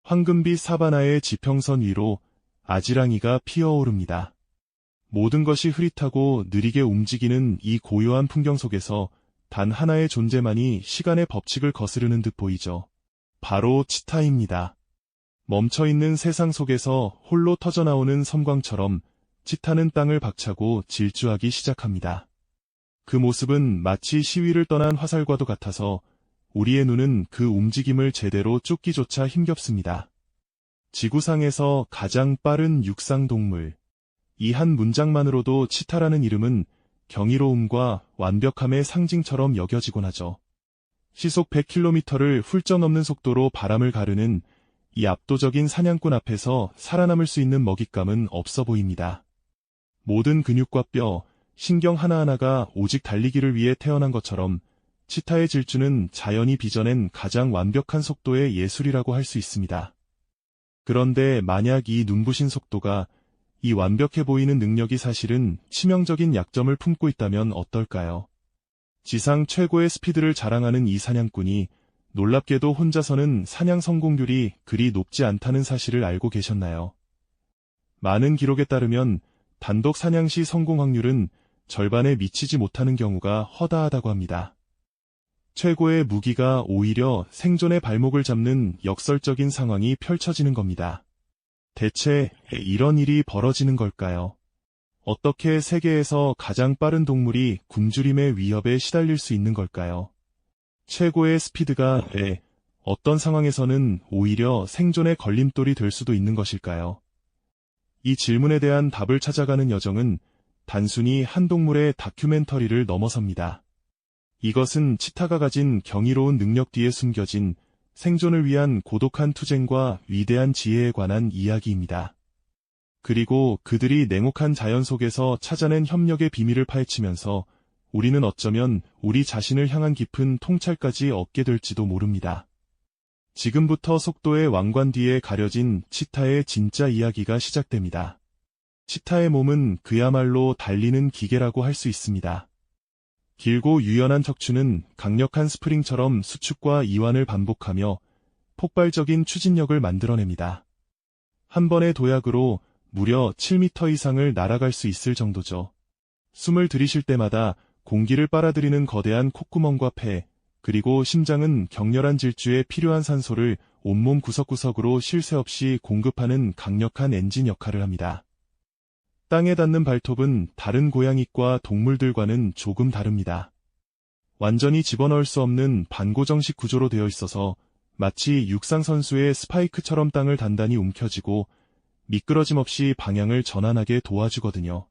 황금빛 사바나의 지평선 위로 아지랑이가 피어오릅니다. 모든 것이 흐릿하고 느리게 움직이는 이 고요한 풍경 속에서 단 하나의 존재만이 시간의 법칙을 거스르는 듯 보이죠. 바로 치타입니다. 멈춰있는 세상 속에서 홀로 터져나오는 섬광처럼 치타는 땅을 박차고 질주하기 시작합니다. 그 모습은 마치 시위를 떠난 화살과도 같아서 우리의 눈은 그 움직임을 제대로 쫓기조차 힘겹습니다. 지구상에서 가장 빠른 육상동물. 이 한 문장만으로도 치타라는 이름은 경이로움과 완벽함의 상징처럼 여겨지곤 하죠. 시속 100km를 훌쩍 넘는 속도로 바람을 가르는 이 압도적인 사냥꾼 앞에서 살아남을 수 있는 먹잇감은 없어 보입니다. 모든 근육과 뼈, 신경 하나하나가 오직 달리기를 위해 태어난 것처럼 치타의 질주는 자연이 빚어낸 가장 완벽한 속도의 예술이라고 할 수 있습니다. 그런데 만약 이 눈부신 속도가, 이 완벽해 보이는 능력이 사실은 치명적인 약점을 품고 있다면 어떨까요? 지상 최고의 스피드를 자랑하는 이 사냥꾼이 놀랍게도 혼자서는 사냥 성공률이 그리 높지 않다는 사실을 알고 계셨나요? 많은 기록에 따르면 단독 사냥 시 성공 확률은 절반에 미치지 못하는 경우가 허다하다고 합니다. 최고의 무기가 오히려 생존의 발목을 잡는 역설적인 상황이 펼쳐지는 겁니다. 대체 이런 일이 벌어지는 걸까요? 어떻게 세계에서 가장 빠른 동물이 굶주림의 위협에 시달릴 수 있는 걸까요? 최고의 스피드가 왜 어떤 상황에서는 오히려 생존의 걸림돌이 될 수도 있는 것일까요? 이 질문에 대한 답을 찾아가는 여정은 단순히 한 동물의 다큐멘터리를 넘어섭니다. 이것은 치타가 가진 경이로운 능력 뒤에 숨겨진 생존을 위한 고독한 투쟁과 위대한 지혜에 관한 이야기입니다. 그리고 그들이 냉혹한 자연 속에서 찾아낸 협력의 비밀을 파헤치면서 우리는 어쩌면 우리 자신을 향한 깊은 통찰까지 얻게 될지도 모릅니다. 지금부터 속도의 왕관 뒤에 가려진 치타의 진짜 이야기가 시작됩니다. 치타의 몸은 그야말로 달리는 기계라고 할 수 있습니다. 길고 유연한 척추는 강력한 스프링처럼 수축과 이완을 반복하며 폭발적인 추진력을 만들어냅니다. 한 번의 도약으로 무려 7m 이상을 날아갈 수 있을 정도죠. 숨을 들이쉴 때마다 공기를 빨아들이는 거대한 콧구멍과 폐, 그리고 심장은 격렬한 질주에 필요한 산소를 온몸 구석구석으로 쉴 새 없이 공급하는 강력한 엔진 역할을 합니다. 땅에 닿는 발톱은 다른 고양이과 동물들과는 조금 다릅니다. 완전히 집어넣을 수 없는 반고정식 구조로 되어 있어서 마치 육상 선수의 스파이크처럼 땅을 단단히 움켜쥐고 미끄러짐 없이 방향을 전환하게 도와주거든요.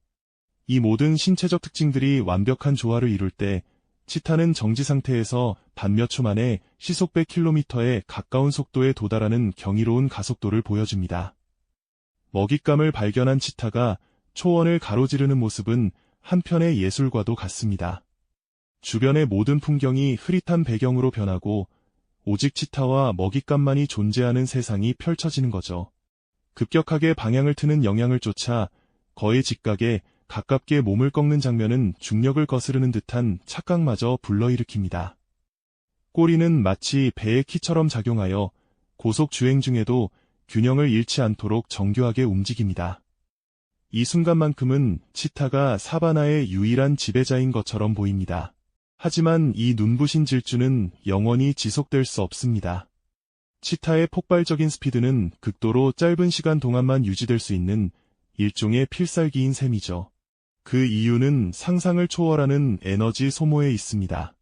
이 모든 신체적 특징들이 완벽한 조화를 이룰 때 치타는 정지 상태에서 단 몇 초 만에 시속 100km에 가까운 속도에 도달하는 경이로운 가속도를 보여줍니다. 먹잇감을 발견한 치타가 초원을 가로지르는 모습은 한편의 예술과도 같습니다. 주변의 모든 풍경이 흐릿한 배경으로 변하고 오직 치타와 먹잇감만이 존재하는 세상이 펼쳐지는 거죠. 급격하게 방향을 트는 영향을 쫓아 거의 직각에 가깝게 몸을 꺾는 장면은 중력을 거스르는 듯한 착각마저 불러일으킵니다. 꼬리는 마치 배의 키처럼 작용하여 고속 주행 중에도 균형을 잃지 않도록 정교하게 움직입니다. 이 순간만큼은 치타가 사바나의 유일한 지배자인 것처럼 보입니다. 하지만 이 눈부신 질주는 영원히 지속될 수 없습니다. 치타의 폭발적인 스피드는 극도로 짧은 시간 동안만 유지될 수 있는 일종의 필살기인 셈이죠. 그 이유는 상상을 초월하는 에너지 소모에 있습니다.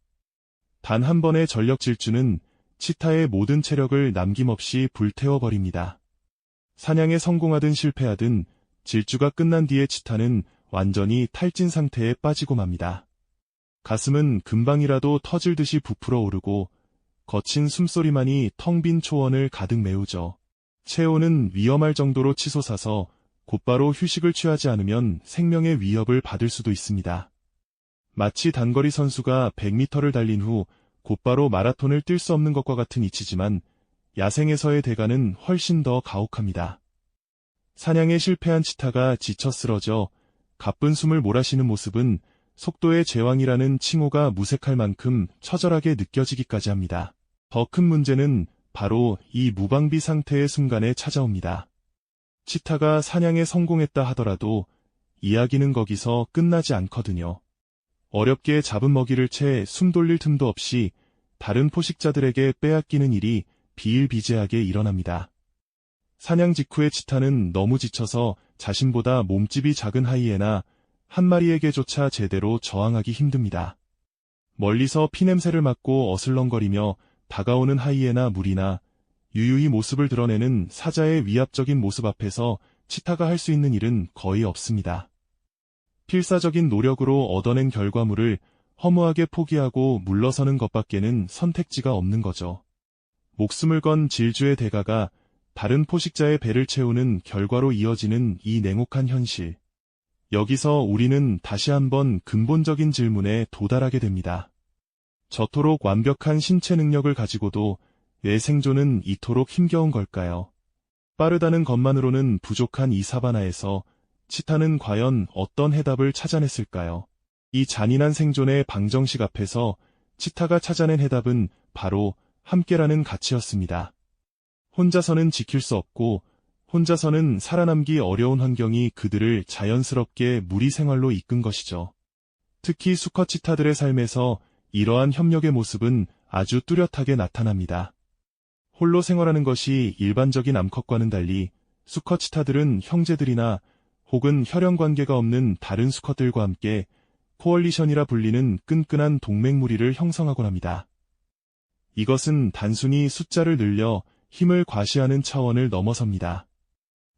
단 한 번의 전력 질주는 치타의 모든 체력을 남김없이 불태워버립니다. 사냥에 성공하든 실패하든 질주가 끝난 뒤에 치타는 완전히 탈진 상태에 빠지고 맙니다. 가슴은 금방이라도 터질 듯이 부풀어 오르고 거친 숨소리만이 텅 빈 초원을 가득 메우죠. 체온은 위험할 정도로 치솟아서 곧바로 휴식을 취하지 않으면 생명의 위협을 받을 수도 있습니다. 마치 단거리 선수가 100m를 달린 후 곧바로 마라톤을 뛸 수 없는 것과 같은 이치지만 야생에서의 대가는 훨씬 더 가혹합니다. 사냥에 실패한 치타가 지쳐 쓰러져 가쁜 숨을 몰아쉬는 모습은 속도의 제왕이라는 칭호가 무색할 만큼 처절하게 느껴지기까지 합니다. 더 큰 문제는 바로 이 무방비 상태의 순간에 찾아옵니다. 치타가 사냥에 성공했다 하더라도 이야기는 거기서 끝나지 않거든요. 어렵게 잡은 먹이를 채 숨 돌릴 틈도 없이 다른 포식자들에게 빼앗기는 일이 비일비재하게 일어납니다. 사냥 직후의 치타는 너무 지쳐서 자신보다 몸집이 작은 하이에나 한 마리에게조차 제대로 저항하기 힘듭니다. 멀리서 피냄새를 맡고 어슬렁거리며 다가오는 하이에나 무리나 유유히 모습을 드러내는 사자의 위압적인 모습 앞에서 치타가 할 수 있는 일은 거의 없습니다. 필사적인 노력으로 얻어낸 결과물을 허무하게 포기하고 물러서는 것밖에는 선택지가 없는 거죠. 목숨을 건 질주의 대가가 다른 포식자의 배를 채우는 결과로 이어지는 이 냉혹한 현실. 여기서 우리는 다시 한번 근본적인 질문에 도달하게 됩니다. 저토록 완벽한 신체 능력을 가지고도 왜 생존은 이토록 힘겨운 걸까요? 빠르다는 것만으로는 부족한 이 사바나에서 치타는 과연 어떤 해답을 찾아냈을까요? 이 잔인한 생존의 방정식 앞에서 치타가 찾아낸 해답은 바로 함께라는 가치였습니다. 혼자서는 지킬 수 없고 혼자서는 살아남기 어려운 환경이 그들을 자연스럽게 무리 생활로 이끈 것이죠. 특히 수컷 치타들의 삶에서 이러한 협력의 모습은 아주 뚜렷하게 나타납니다. 홀로 생활하는 것이 일반적인 암컷과는 달리 수컷 치타들은 형제들이나 혹은 혈연 관계가 없는 다른 수컷들과 함께 코얼리션이라 불리는 끈끈한 동맹무리를 형성하곤 합니다. 이것은 단순히 숫자를 늘려 힘을 과시하는 차원을 넘어섭니다.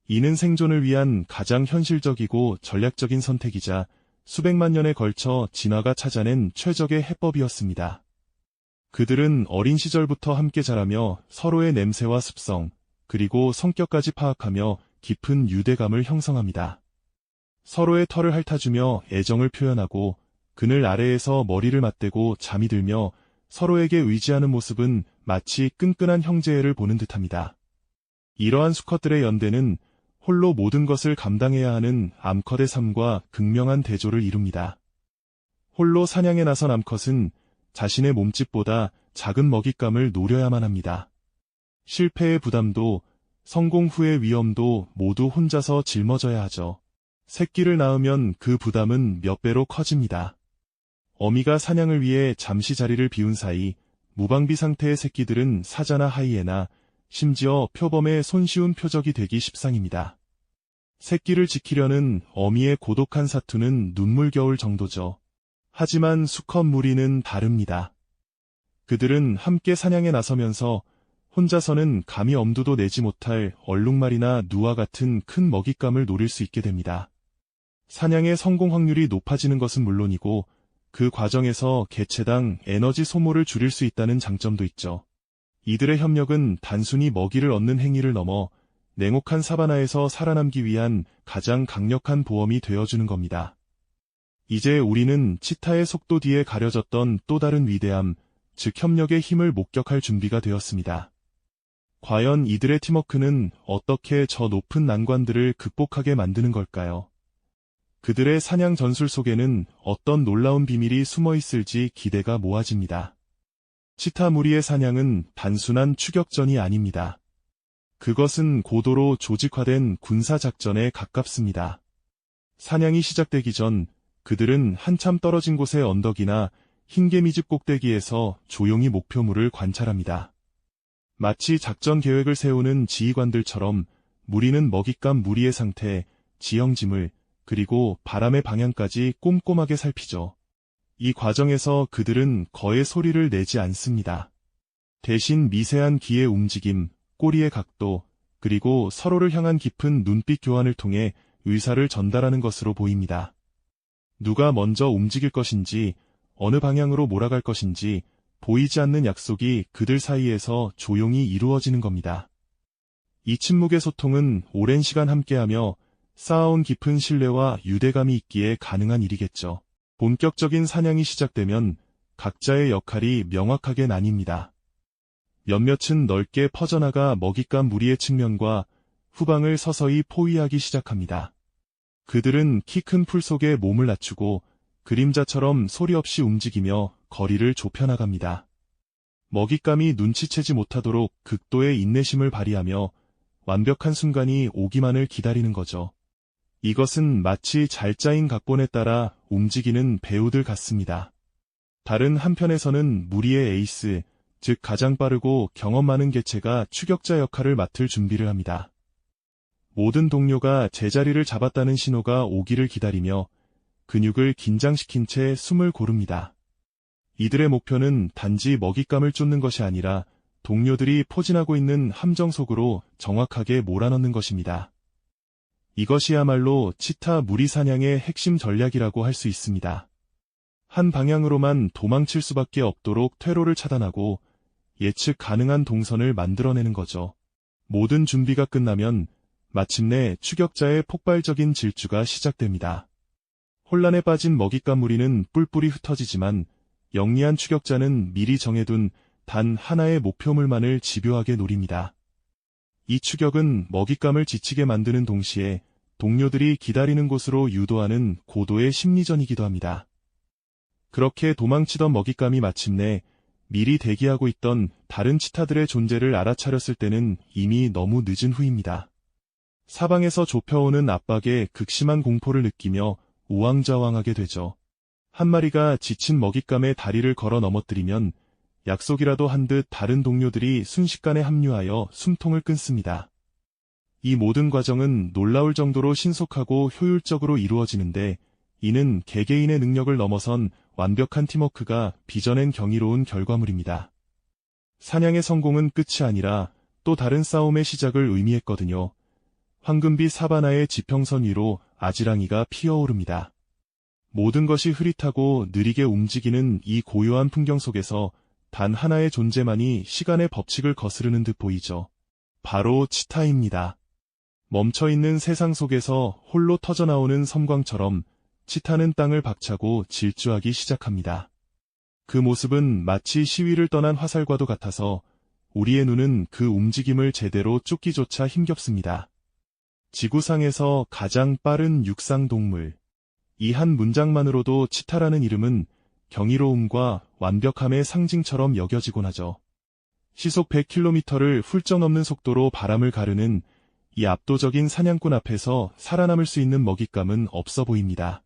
이는 생존을 위한 가장 현실적이고 전략적인 선택이자 수백만 년에 걸쳐 진화가 찾아낸 최적의 해법이었습니다. 그들은 어린 시절부터 함께 자라며 서로의 냄새와 습성, 그리고 성격까지 파악하며 깊은 유대감을 형성합니다. 서로의 털을 핥아주며 애정을 표현하고 그늘 아래에서 머리를 맞대고 잠이 들며 서로에게 의지하는 모습은 마치 끈끈한 형제애를 보는 듯합니다. 이러한 수컷들의 연대는 홀로 모든 것을 감당해야 하는 암컷의 삶과 극명한 대조를 이룹니다. 홀로 사냥에 나선 암컷은 자신의 몸집보다 작은 먹잇감을 노려야만 합니다. 실패의 부담도 성공 후의 위험도 모두 혼자서 짊어져야 하죠. 새끼를 낳으면 그 부담은 몇 배로 커집니다. 어미가 사냥을 위해 잠시 자리를 비운 사이 무방비 상태의 새끼들은 사자나 하이에나, 심지어 표범의 손쉬운 표적이 되기 십상입니다. 새끼를 지키려는 어미의 고독한 사투는 눈물겨울 정도죠. 하지만 수컷 무리는 다릅니다. 그들은 함께 사냥에 나서면서 혼자서는 감히 엄두도 내지 못할 얼룩말이나 누와 같은 큰 먹잇감을 노릴 수 있게 됩니다. 사냥의 성공 확률이 높아지는 것은 물론이고 그 과정에서 개체당 에너지 소모를 줄일 수 있다는 장점도 있죠. 이들의 협력은 단순히 먹이를 얻는 행위를 넘어 냉혹한 사바나에서 살아남기 위한 가장 강력한 보험이 되어주는 겁니다. 이제 우리는 치타의 속도 뒤에 가려졌던 또 다른 위대함, 즉 협력의 힘을 목격할 준비가 되었습니다. 과연 이들의 팀워크는 어떻게 저 높은 난관들을 극복하게 만드는 걸까요? 그들의 사냥 전술 속에는 어떤 놀라운 비밀이 숨어 있을지 기대가 모아집니다. 치타 무리의 사냥은 단순한 추격전이 아닙니다. 그것은 고도로 조직화된 군사작전에 가깝습니다. 사냥이 시작되기 전 그들은 한참 떨어진 곳의 언덕이나 흰개미집 꼭대기에서 조용히 목표물을 관찰합니다. 마치 작전 계획을 세우는 지휘관들처럼 무리는 먹잇감 무리의 상태, 지형지물, 그리고 바람의 방향까지 꼼꼼하게 살피죠. 이 과정에서 그들은 거의 소리를 내지 않습니다. 대신 미세한 귀의 움직임, 꼬리의 각도, 그리고 서로를 향한 깊은 눈빛 교환을 통해 의사를 전달하는 것으로 보입니다. 누가 먼저 움직일 것인지, 어느 방향으로 몰아갈 것인지 보이지 않는 약속이 그들 사이에서 조용히 이루어지는 겁니다. 이 침묵의 소통은 오랜 시간 함께하며 쌓아온 깊은 신뢰와 유대감이 있기에 가능한 일이겠죠. 본격적인 사냥이 시작되면 각자의 역할이 명확하게 나뉩니다. 몇몇은 넓게 퍼져나가 먹잇감 무리의 측면과 후방을 서서히 포위하기 시작합니다. 그들은 키 큰 풀 속에 몸을 낮추고 그림자처럼 소리 없이 움직이며 거리를 좁혀나갑니다. 먹잇감이 눈치채지 못하도록 극도의 인내심을 발휘하며 완벽한 순간이 오기만을 기다리는 거죠. 이것은 마치 잘 짜인 각본에 따라 움직이는 배우들 같습니다. 다른 한편에서는 무리의 에이스, 즉 가장 빠르고 경험 많은 개체가 추격자 역할을 맡을 준비를 합니다. 모든 동료가 제자리를 잡았다는 신호가 오기를 기다리며 근육을 긴장시킨 채 숨을 고릅니다. 이들의 목표는 단지 먹잇감을 쫓는 것이 아니라 동료들이 포진하고 있는 함정 속으로 정확하게 몰아넣는 것입니다. 이것이야말로 치타 무리 사냥의 핵심 전략이라고 할 수 있습니다. 한 방향으로만 도망칠 수밖에 없도록 퇴로를 차단하고 예측 가능한 동선을 만들어내는 거죠. 모든 준비가 끝나면 마침내 추격자의 폭발적인 질주가 시작됩니다. 혼란에 빠진 먹잇감 무리는 뿔뿔이 흩어지지만 영리한 추격자는 미리 정해둔 단 하나의 목표물만을 집요하게 노립니다. 이 추격은 먹잇감을 지치게 만드는 동시에 동료들이 기다리는 곳으로 유도하는 고도의 심리전이기도 합니다. 그렇게 도망치던 먹잇감이 마침내 미리 대기하고 있던 다른 치타들의 존재를 알아차렸을 때는 이미 너무 늦은 후입니다. 사방에서 좁혀오는 압박에 극심한 공포를 느끼며 우왕좌왕하게 되죠. 한 마리가 지친 먹잇감의 다리를 걸어 넘어뜨리면 약속이라도 한 듯 다른 동료들이 순식간에 합류하여 숨통을 끊습니다. 이 모든 과정은 놀라울 정도로 신속하고 효율적으로 이루어지는데 이는 개개인의 능력을 넘어선 완벽한 팀워크가 빚어낸 경이로운 결과물입니다. 사냥의 성공은 끝이 아니라 또 다른 싸움의 시작을 의미했거든요. 황금빛 사바나의 지평선 위로 아지랑이가 피어오릅니다. 모든 것이 흐릿하고 느리게 움직이는 이 고요한 풍경 속에서 단 하나의 존재만이 시간의 법칙을 거스르는 듯 보이죠. 바로 치타입니다. 멈춰있는 세상 속에서 홀로 터져나오는 섬광처럼 치타는 땅을 박차고 질주하기 시작합니다. 그 모습은 마치 시위를 떠난 화살과도 같아서 우리의 눈은 그 움직임을 제대로 쫓기조차 힘겹습니다. 지구상에서 가장 빠른 육상동물. 이 한 문장만으로도 치타라는 이름은 경이로움과 완벽함의 상징처럼 여겨지곤 하죠. 시속 100km를 훌쩍 넘는 속도로 바람을 가르는 이 압도적인 사냥꾼 앞에서 살아남을 수 있는 먹잇감은 없어 보입니다.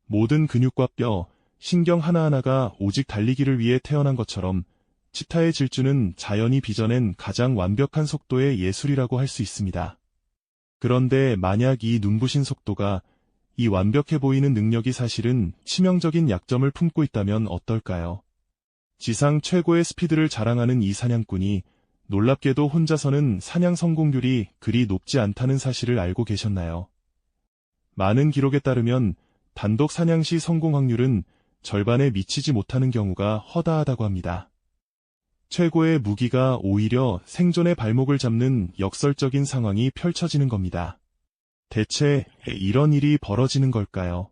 모든 근육과 뼈, 신경 하나하나가 오직 달리기를 위해 태어난 것처럼 치타의 질주는 자연이 빚어낸 가장 완벽한 속도의 예술이라고 할 수 있습니다. 그런데 만약 이 눈부신 속도가 이 완벽해 보이는 능력이 사실은 치명적인 약점을 품고 있다면 어떨까요? 지상 최고의 스피드를 자랑하는 이 사냥꾼이 놀랍게도 혼자서는 사냥 성공률이 그리 높지 않다는 사실을 알고 계셨나요? 많은 기록에 따르면 단독 사냥 시 성공 확률은 절반에 미치지 못하는 경우가 허다하다고 합니다. 최고의 무기가 오히려 생존의 발목을 잡는 역설적인 상황이 펼쳐지는 겁니다. 대체 이런 일이 벌어지는 걸까요?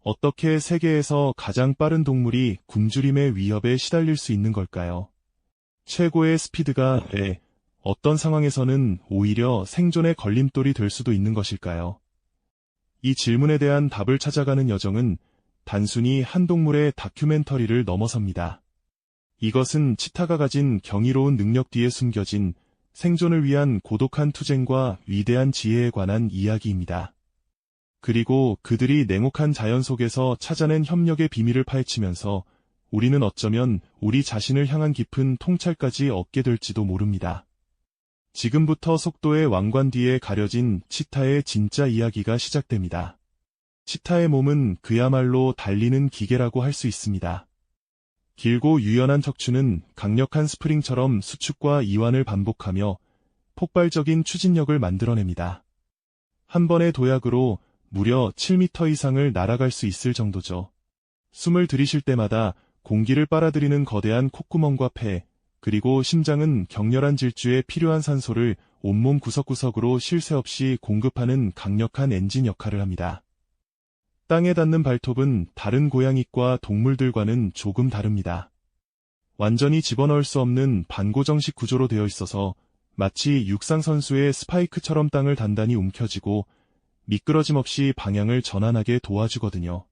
어떻게 세계에서 가장 빠른 동물이 굶주림의 위협에 시달릴 수 있는 걸까요? 최고의 스피드가 왜 어떤 상황에서는 오히려 생존의 걸림돌이 될 수도 있는 것일까요? 이 질문에 대한 답을 찾아가는 여정은 단순히 한 동물의 다큐멘터리를 넘어섭니다. 이것은 치타가 가진 경이로운 능력 뒤에 숨겨진 생존을 위한 고독한 투쟁과 위대한 지혜에 관한 이야기입니다. 그리고 그들이 냉혹한 자연 속에서 찾아낸 협력의 비밀을 파헤치면서 우리는 어쩌면 우리 자신을 향한 깊은 통찰까지 얻게 될지도 모릅니다. 지금부터 속도의 왕관 뒤에 가려진 치타의 진짜 이야기가 시작됩니다. 치타의 몸은 그야말로 달리는 기계라고 할 수 있습니다. 길고 유연한 척추는 강력한 스프링처럼 수축과 이완을 반복하며 폭발적인 추진력을 만들어냅니다. 한 번의 도약으로 무려 7m 이상을 날아갈 수 있을 정도죠. 숨을 들이쉴 때마다 공기를 빨아들이는 거대한 콧구멍과 폐, 그리고 심장은 격렬한 질주에 필요한 산소를 온몸 구석구석으로 쉴 새 없이 공급하는 강력한 엔진 역할을 합니다. 땅에 닿는 발톱은 다른 고양이과 동물들과는 조금 다릅니다. 완전히 집어넣을 수 없는 반고정식 구조로 되어 있어서 마치 육상 선수의 스파이크처럼 땅을 단단히 움켜쥐고 미끄러짐 없이 방향을 전환하게 도와주거든요.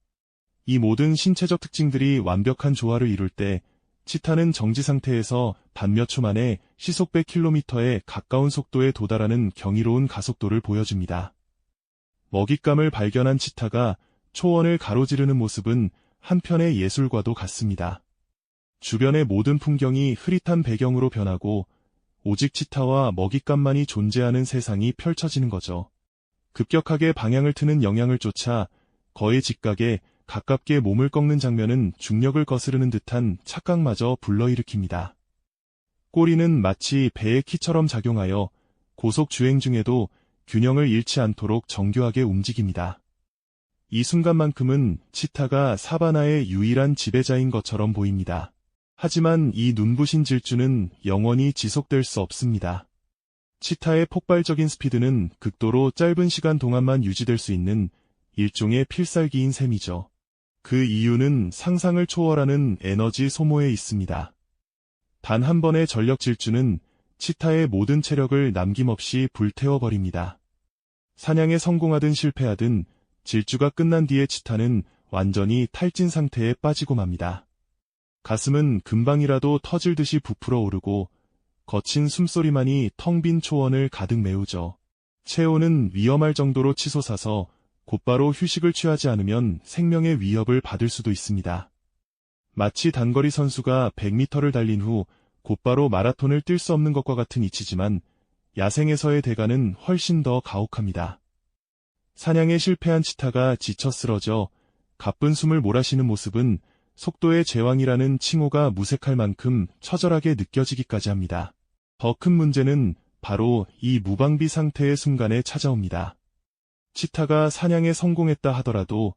이 모든 신체적 특징들이 완벽한 조화를 이룰 때 치타는 정지 상태에서 단 몇 초 만에 시속 100km에 가까운 속도에 도달하는 경이로운 가속도를 보여줍니다. 먹잇감을 발견한 치타가 초원을 가로지르는 모습은 한편의 예술과도 같습니다. 주변의 모든 풍경이 흐릿한 배경으로 변하고 오직 치타와 먹잇감만이 존재하는 세상이 펼쳐지는 거죠. 급격하게 방향을 트는 영향을 쫓아 거의 직각에 가깝게 몸을 꺾는 장면은 중력을 거스르는 듯한 착각마저 불러일으킵니다. 꼬리는 마치 배의 키처럼 작용하여 고속 주행 중에도 균형을 잃지 않도록 정교하게 움직입니다. 이 순간만큼은 치타가 사바나의 유일한 지배자인 것처럼 보입니다. 하지만 이 눈부신 질주는 영원히 지속될 수 없습니다. 치타의 폭발적인 스피드는 극도로 짧은 시간 동안만 유지될 수 있는 일종의 필살기인 셈이죠. 그 이유는 상상을 초월하는 에너지 소모에 있습니다. 단 한 번의 전력 질주는 치타의 모든 체력을 남김없이 불태워버립니다. 사냥에 성공하든 실패하든 질주가 끝난 뒤에 치타는 완전히 탈진 상태에 빠지고 맙니다. 가슴은 금방이라도 터질 듯이 부풀어 오르고 거친 숨소리만이 텅 빈 초원을 가득 메우죠. 체온은 위험할 정도로 치솟아서 곧바로 휴식을 취하지 않으면 생명의 위협을 받을 수도 있습니다. 마치 단거리 선수가 100m를 달린 후 곧바로 마라톤을 뛸 수 없는 것과 같은 이치지만 야생에서의 대가는 훨씬 더 가혹합니다. 사냥에 실패한 치타가 지쳐 쓰러져 가쁜 숨을 몰아쉬는 모습은 속도의 제왕이라는 칭호가 무색할 만큼 처절하게 느껴지기까지 합니다. 더 큰 문제는 바로 이 무방비 상태의 순간에 찾아옵니다. 치타가 사냥에 성공했다 하더라도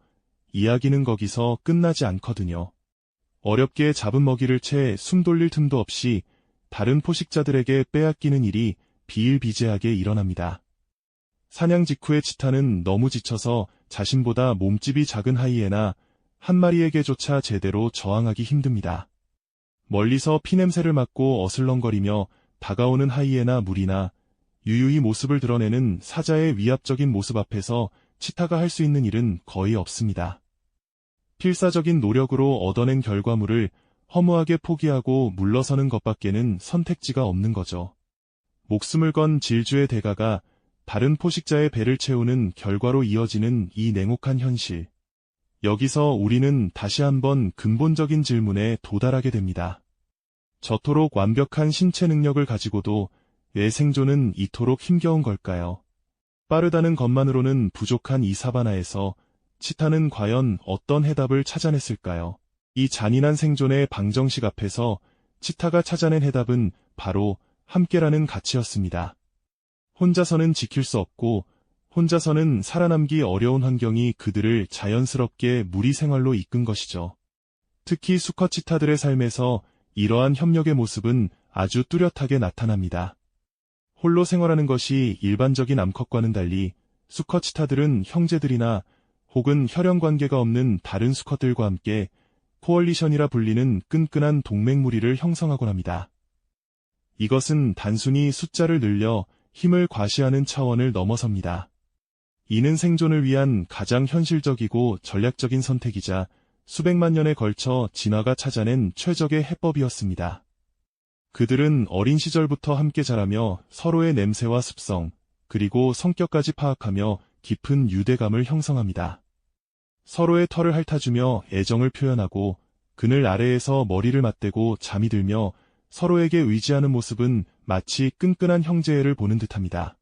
이야기는 거기서 끝나지 않거든요. 어렵게 잡은 먹이를 채 숨 돌릴 틈도 없이 다른 포식자들에게 빼앗기는 일이 비일비재하게 일어납니다. 사냥 직후의 치타는 너무 지쳐서 자신보다 몸집이 작은 하이에나 한 마리에게조차 제대로 저항하기 힘듭니다. 멀리서 피냄새를 맡고 어슬렁거리며 다가오는 하이에나 무리나 유유히 모습을 드러내는 사자의 위압적인 모습 앞에서 치타가 할 수 있는 일은 거의 없습니다. 필사적인 노력으로 얻어낸 결과물을 허무하게 포기하고 물러서는 것밖에는 선택지가 없는 거죠. 목숨을 건 질주의 대가가 다른 포식자의 배를 채우는 결과로 이어지는 이 냉혹한 현실. 여기서 우리는 다시 한번 근본적인 질문에 도달하게 됩니다. 저토록 완벽한 신체 능력을 가지고도 왜 생존은 이토록 힘겨운 걸까요? 빠르다는 것만으로는 부족한 이 사바나에서 치타는 과연 어떤 해답을 찾아냈을까요? 이 잔인한 생존의 방정식 앞에서 치타가 찾아낸 해답은 바로 함께라는 가치였습니다. 혼자서는 지킬 수 없고 혼자서는 살아남기 어려운 환경이 그들을 자연스럽게 무리 생활로 이끈 것이죠. 특히 수컷 치타들의 삶에서 이러한 협력의 모습은 아주 뚜렷하게 나타납니다. 홀로 생활하는 것이 일반적인 암컷과는 달리 수컷 치타들은 형제들이나 혹은 혈연 관계가 없는 다른 수컷들과 함께 코얼리션이라 불리는 끈끈한 동맹 무리를 형성하곤 합니다. 이것은 단순히 숫자를 늘려 힘을 과시하는 차원을 넘어섭니다. 이는 생존을 위한 가장 현실적이고 전략적인 선택이자 수백만 년에 걸쳐 진화가 찾아낸 최적의 해법이었습니다. 그들은 어린 시절부터 함께 자라며 서로의 냄새와 습성, 그리고 성격까지 파악하며 깊은 유대감을 형성합니다. 서로의 털을 핥아주며 애정을 표현하고 그늘 아래에서 머리를 맞대고 잠이 들며 서로에게 의지하는 모습은 마치 끈끈한 형제애를 보는 듯합니다.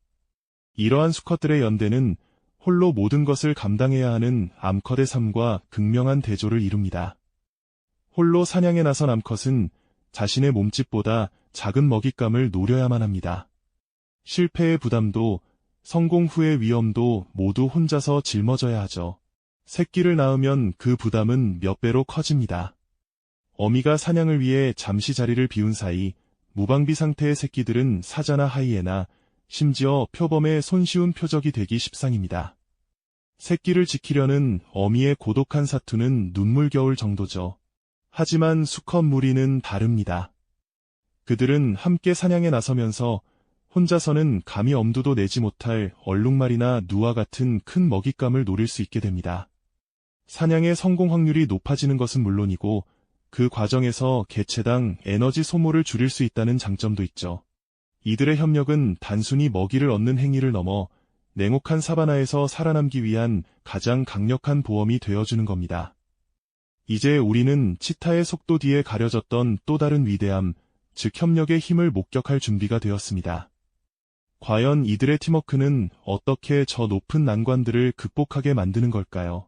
이러한 수컷들의 연대는 홀로 모든 것을 감당해야 하는 암컷의 삶과 극명한 대조를 이룹니다. 홀로 사냥에 나선 암컷은 자신의 몸집보다 작은 먹잇감을 노려야만 합니다. 실패의 부담도 성공 후의 위험도 모두 혼자서 짊어져야 하죠. 새끼를 낳으면 그 부담은 몇 배로 커집니다. 어미가 사냥을 위해 잠시 자리를 비운 사이 무방비 상태의 새끼들은 사자나 하이에나, 심지어 표범의 손쉬운 표적이 되기 십상입니다. 새끼를 지키려는 어미의 고독한 사투는 눈물겨울 정도죠. 하지만 수컷 무리는 다릅니다. 그들은 함께 사냥에 나서면서 혼자서는 감히 엄두도 내지 못할 얼룩말이나 누와 같은 큰 먹잇감을 노릴 수 있게 됩니다. 사냥의 성공 확률이 높아지는 것은 물론이고 그 과정에서 개체당 에너지 소모를 줄일 수 있다는 장점도 있죠. 이들의 협력은 단순히 먹이를 얻는 행위를 넘어 냉혹한 사바나에서 살아남기 위한 가장 강력한 보험이 되어주는 겁니다. 이제 우리는 치타의 속도 뒤에 가려졌던 또 다른 위대함, 즉 협력의 힘을 목격할 준비가 되었습니다. 과연 이들의 팀워크는 어떻게 저 높은 난관들을 극복하게 만드는 걸까요?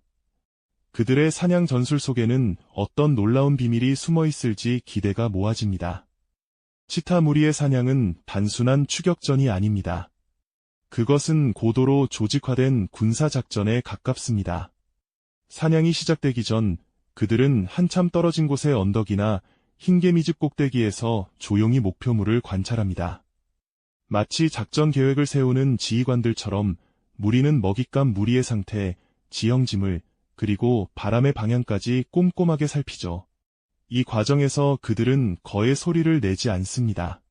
그들의 사냥 전술 속에는 어떤 놀라운 비밀이 숨어 있을지 기대가 모아집니다. 치타 무리의 사냥은 단순한 추격전이 아닙니다. 그것은 고도로 조직화된 군사작전에 가깝습니다. 사냥이 시작되기 전 그들은 한참 떨어진 곳의 언덕이나 흰개미집 꼭대기에서 조용히 목표물을 관찰합니다. 마치 작전 계획을 세우는 지휘관들처럼 무리는 먹잇감 무리의 상태, 지형지물, 그리고 바람의 방향까지 꼼꼼하게 살피죠. 이 과정에서 그들은 거의 소리를 내지 않습니다.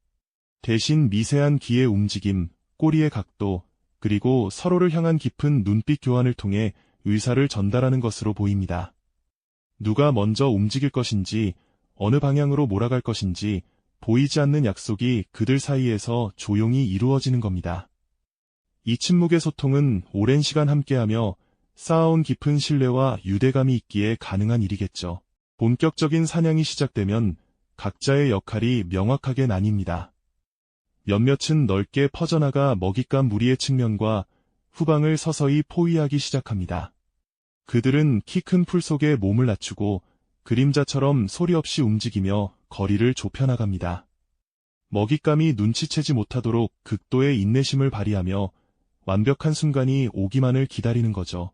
대신 미세한 귀의 움직임, 꼬리의 각도, 그리고 서로를 향한 깊은 눈빛 교환을 통해 의사를 전달하는 것으로 보입니다. 누가 먼저 움직일 것인지, 어느 방향으로 몰아갈 것인지 보이지 않는 약속이 그들 사이에서 조용히 이루어지는 겁니다. 이 침묵의 소통은 오랜 시간 함께하며 쌓아온 깊은 신뢰와 유대감이 있기에 가능한 일이겠죠. 본격적인 사냥이 시작되면 각자의 역할이 명확하게 나뉩니다. 몇몇은 넓게 퍼져나가 먹잇감 무리의 측면과 후방을 서서히 포위하기 시작합니다. 그들은 키 큰 풀 속에 몸을 낮추고 그림자처럼 소리 없이 움직이며 거리를 좁혀나갑니다. 먹잇감이 눈치채지 못하도록 극도의 인내심을 발휘하며 완벽한 순간이 오기만을 기다리는 거죠.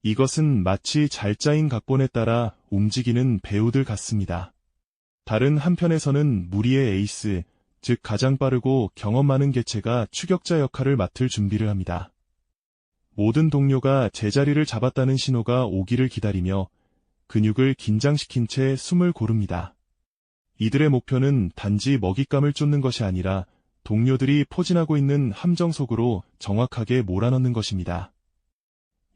이것은 마치 잘 짜인 각본에 따라 움직이는 배우들 같습니다. 다른 한편에서는 무리의 에이스, 즉 가장 빠르고 경험 많은 개체가 추격자 역할을 맡을 준비를 합니다. 모든 동료가 제자리를 잡았다는 신호가 오기를 기다리며 근육을 긴장시킨 채 숨을 고릅니다. 이들의 목표는 단지 먹잇감을 쫓는 것이 아니라 동료들이 포진하고 있는 함정 속으로 정확하게 몰아넣는 것입니다.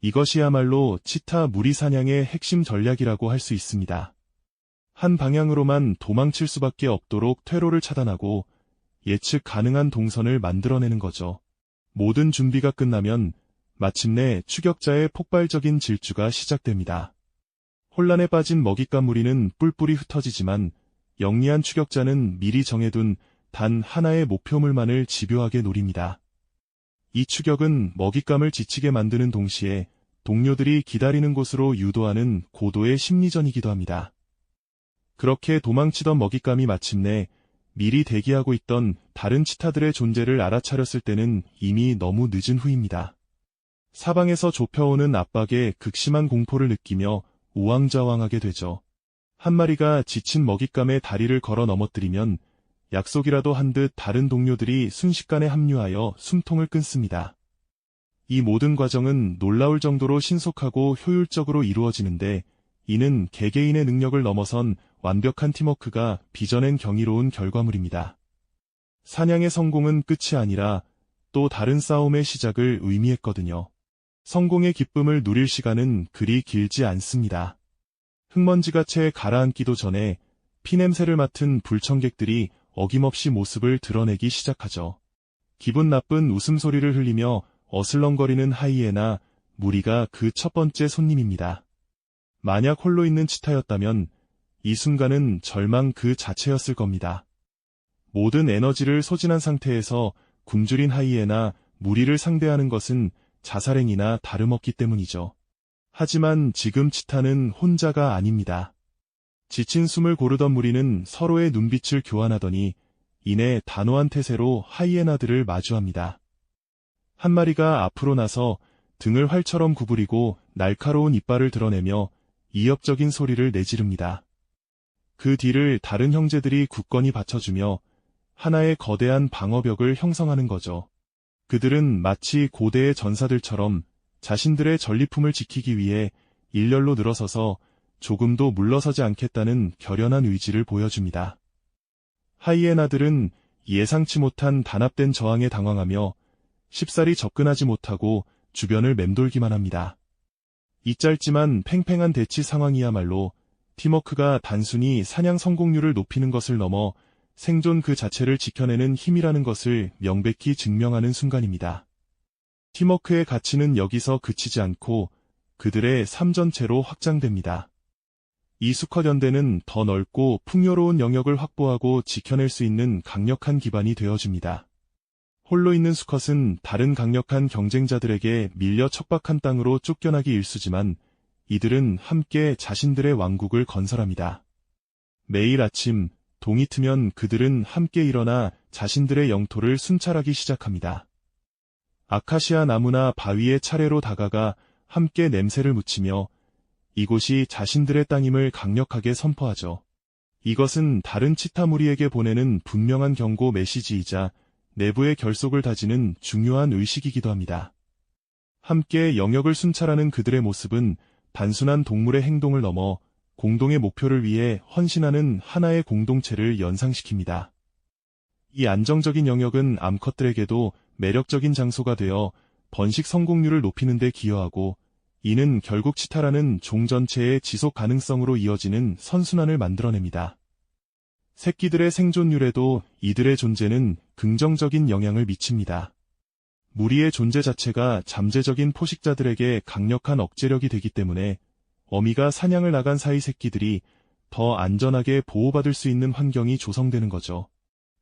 이것이야말로 치타 무리 사냥의 핵심 전략이라고 할 수 있습니다. 한 방향으로만 도망칠 수밖에 없도록 퇴로를 차단하고 예측 가능한 동선을 만들어내는 거죠. 모든 준비가 끝나면 마침내 추격자의 폭발적인 질주가 시작됩니다. 혼란에 빠진 먹잇감 무리는 뿔뿔이 흩어지지만 영리한 추격자는 미리 정해둔 단 하나의 목표물만을 집요하게 노립니다. 이 추격은 먹잇감을 지치게 만드는 동시에 동료들이 기다리는 곳으로 유도하는 고도의 심리전이기도 합니다. 그렇게 도망치던 먹잇감이 마침내 미리 대기하고 있던 다른 치타들의 존재를 알아차렸을 때는 이미 너무 늦은 후입니다. 사방에서 좁혀오는 압박에 극심한 공포를 느끼며 우왕좌왕하게 되죠. 한 마리가 지친 먹잇감의 다리를 걸어 넘어뜨리면 약속이라도 한 듯 다른 동료들이 순식간에 합류하여 숨통을 끊습니다. 이 모든 과정은 놀라울 정도로 신속하고 효율적으로 이루어지는데 이는 개개인의 능력을 넘어선 완벽한 팀워크가 빚어낸 경이로운 결과물입니다. 사냥의 성공은 끝이 아니라 또 다른 싸움의 시작을 의미했거든요. 성공의 기쁨을 누릴 시간은 그리 길지 않습니다. 흙먼지가 채 가라앉기도 전에 피냄새를 맡은 불청객들이 어김없이 모습을 드러내기 시작하죠. 기분 나쁜 웃음소리를 흘리며 어슬렁거리는 하이에나 무리가 그 첫 번째 손님입니다. 만약 홀로 있는 치타였다면 이 순간은 절망 그 자체였을 겁니다. 모든 에너지를 소진한 상태에서 굶주린 하이에나 무리를 상대하는 것은 자살행위나 다름없기 때문이죠. 하지만 지금 치타는 혼자가 아닙니다. 지친 숨을 고르던 무리는 서로의 눈빛을 교환하더니 이내 단호한 태세로 하이에나들을 마주합니다. 한 마리가 앞으로 나서 등을 활처럼 구부리고 날카로운 이빨을 드러내며 이협적인 소리를 내지릅니다. 그 뒤를 다른 형제들이 굳건히 받쳐주며 하나의 거대한 방어벽을 형성하는 거죠. 그들은 마치 고대의 전사들처럼 자신들의 전리품을 지키기 위해 일렬로 늘어서서 조금도 물러서지 않겠다는 결연한 의지를 보여줍니다. 하이에나들은 예상치 못한 단합된 저항에 당황하며 쉽사리 접근하지 못하고 주변을 맴돌기만 합니다. 이 짧지만 팽팽한 대치 상황이야말로 팀워크가 단순히 사냥 성공률을 높이는 것을 넘어 생존 그 자체를 지켜내는 힘이라는 것을 명백히 증명하는 순간입니다. 팀워크의 가치는 여기서 그치지 않고 그들의 삶 전체로 확장됩니다. 이 수컷 연대는 더 넓고 풍요로운 영역을 확보하고 지켜낼 수 있는 강력한 기반이 되어줍니다. 홀로 있는 수컷은 다른 강력한 경쟁자들에게 밀려 척박한 땅으로 쫓겨나기 일쑤지만 이들은 함께 자신들의 왕국을 건설합니다. 매일 아침 동이 트면 그들은 함께 일어나 자신들의 영토를 순찰하기 시작합니다. 아카시아 나무나 바위에 차례로 다가가 함께 냄새를 묻히며 이곳이 자신들의 땅임을 강력하게 선포하죠. 이것은 다른 치타 무리에게 보내는 분명한 경고 메시지이자 내부의 결속을 다지는 중요한 의식이기도 합니다. 함께 영역을 순찰하는 그들의 모습은 단순한 동물의 행동을 넘어 공동의 목표를 위해 헌신하는 하나의 공동체를 연상시킵니다. 이 안정적인 영역은 암컷들에게도 매력적인 장소가 되어 번식 성공률을 높이는 데 기여하고 이는 결국 치타라는 종 전체의 지속 가능성으로 이어지는 선순환을 만들어냅니다. 새끼들의 생존율에도 이들의 존재는 긍정적인 영향을 미칩니다. 무리의 존재 자체가 잠재적인 포식자들에게 강력한 억제력이 되기 때문에 어미가 사냥을 나간 사이 새끼들이 더 안전하게 보호받을 수 있는 환경이 조성되는 거죠.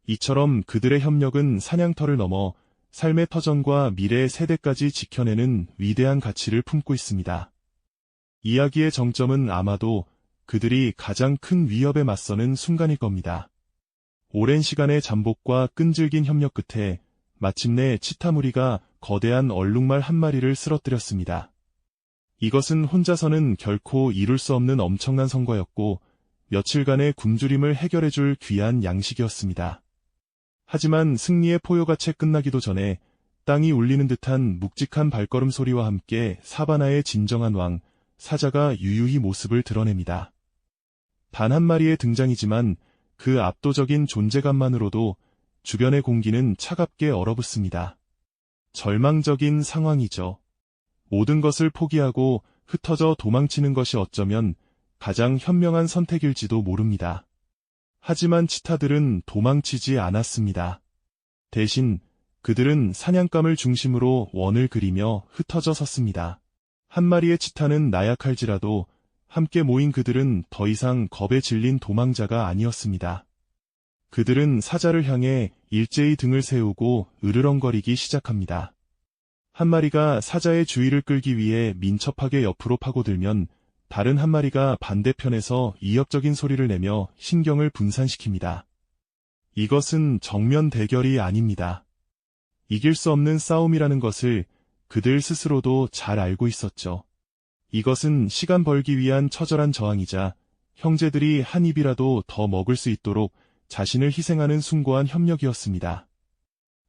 이처럼 그들의 협력은 사냥터를 넘어 삶의 터전과 미래의 세대까지 지켜내는 위대한 가치를 품고 있습니다. 이야기의 정점은 아마도 그들이 가장 큰 위협에 맞서는 순간일 겁니다. 오랜 시간의 잠복과 끈질긴 협력 끝에 마침내 치타 무리가 거대한 얼룩말 한 마리를 쓰러뜨렸습니다. 이것은 혼자서는 결코 이룰 수 없는 엄청난 성과였고 며칠간의 굶주림을 해결해줄 귀한 양식이었습니다. 하지만 승리의 포효가 채 끝나기도 전에 땅이 울리는 듯한 묵직한 발걸음 소리와 함께 사바나의 진정한 왕, 사자가 유유히 모습을 드러냅니다. 단 한 마리의 등장이지만 그 압도적인 존재감만으로도 주변의 공기는 차갑게 얼어붙습니다. 절망적인 상황이죠. 모든 것을 포기하고 흩어져 도망치는 것이 어쩌면 가장 현명한 선택일지도 모릅니다. 하지만 치타들은 도망치지 않았습니다. 대신 그들은 사냥감을 중심으로 원을 그리며 흩어져 섰습니다. 한 마리의 치타는 나약할지라도 함께 모인 그들은 더 이상 겁에 질린 도망자가 아니었습니다. 그들은 사자를 향해 일제히 등을 세우고 으르렁거리기 시작합니다. 한 마리가 사자의 주의를 끌기 위해 민첩하게 옆으로 파고들면 다른 한 마리가 반대편에서 이협적인 소리를 내며 신경을 분산시킵니다. 이것은 정면 대결이 아닙니다. 이길 수 없는 싸움이라는 것을 그들 스스로도 잘 알고 있었죠. 이것은 시간 벌기 위한 처절한 저항이자 형제들이 한 입이라도 더 먹을 수 있도록 자신을 희생하는 숭고한 협력이었습니다.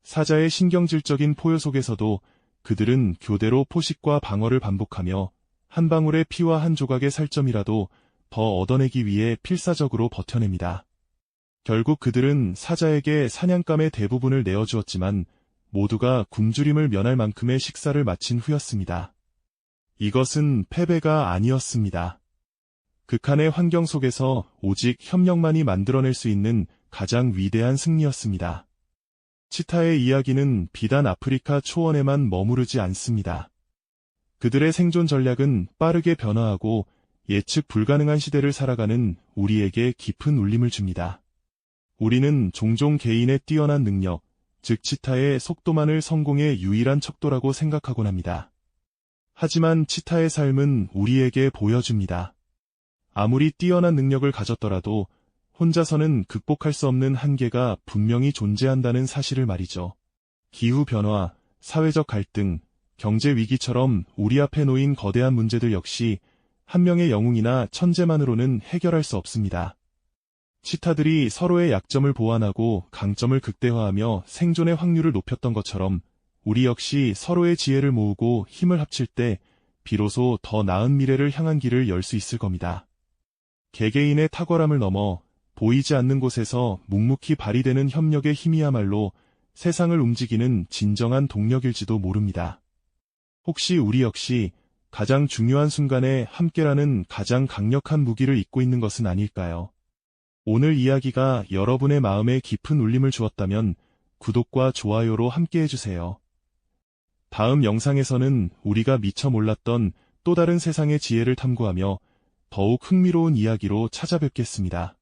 사자의 신경질적인 포효 속에서도 그들은 교대로 포식과 방어를 반복하며 한 방울의 피와 한 조각의 살점이라도 더 얻어내기 위해 필사적으로 버텨냅니다. 결국 그들은 사자에게 사냥감의 대부분을 내어주었지만 모두가 굶주림을 면할 만큼의 식사를 마친 후였습니다. 이것은 패배가 아니었습니다. 극한의 환경 속에서 오직 협력만이 만들어낼 수 있는 가장 위대한 승리였습니다. 치타의 이야기는 비단 아프리카 초원에만 머무르지 않습니다. 그들의 생존 전략은 빠르게 변화하고 예측 불가능한 시대를 살아가는 우리에게 깊은 울림을 줍니다. 우리는 종종 개인의 뛰어난 능력, 즉 치타의 속도만을 성공의 유일한 척도라고 생각하곤 합니다. 하지만 치타의 삶은 우리에게 보여줍니다. 아무리 뛰어난 능력을 가졌더라도 혼자서는 극복할 수 없는 한계가 분명히 존재한다는 사실을 말이죠. 기후변화, 사회적 갈등, 경제 위기처럼 우리 앞에 놓인 거대한 문제들 역시 한 명의 영웅이나 천재만으로는 해결할 수 없습니다. 치타들이 서로의 약점을 보완하고 강점을 극대화하며 생존의 확률을 높였던 것처럼 우리 역시 서로의 지혜를 모으고 힘을 합칠 때 비로소 더 나은 미래를 향한 길을 열 수 있을 겁니다. 개개인의 탁월함을 넘어 보이지 않는 곳에서 묵묵히 발휘되는 협력의 힘이야말로 세상을 움직이는 진정한 동력일지도 모릅니다. 혹시 우리 역시 가장 중요한 순간에 함께라는 가장 강력한 무기를 잇고 있는 것은 아닐까요? 오늘 이야기가 여러분의 마음에 깊은 울림을 주었다면 구독과 좋아요로 함께해주세요. 다음 영상에서는 우리가 미처 몰랐던 또 다른 세상의 지혜를 탐구하며 더욱 흥미로운 이야기로 찾아뵙겠습니다.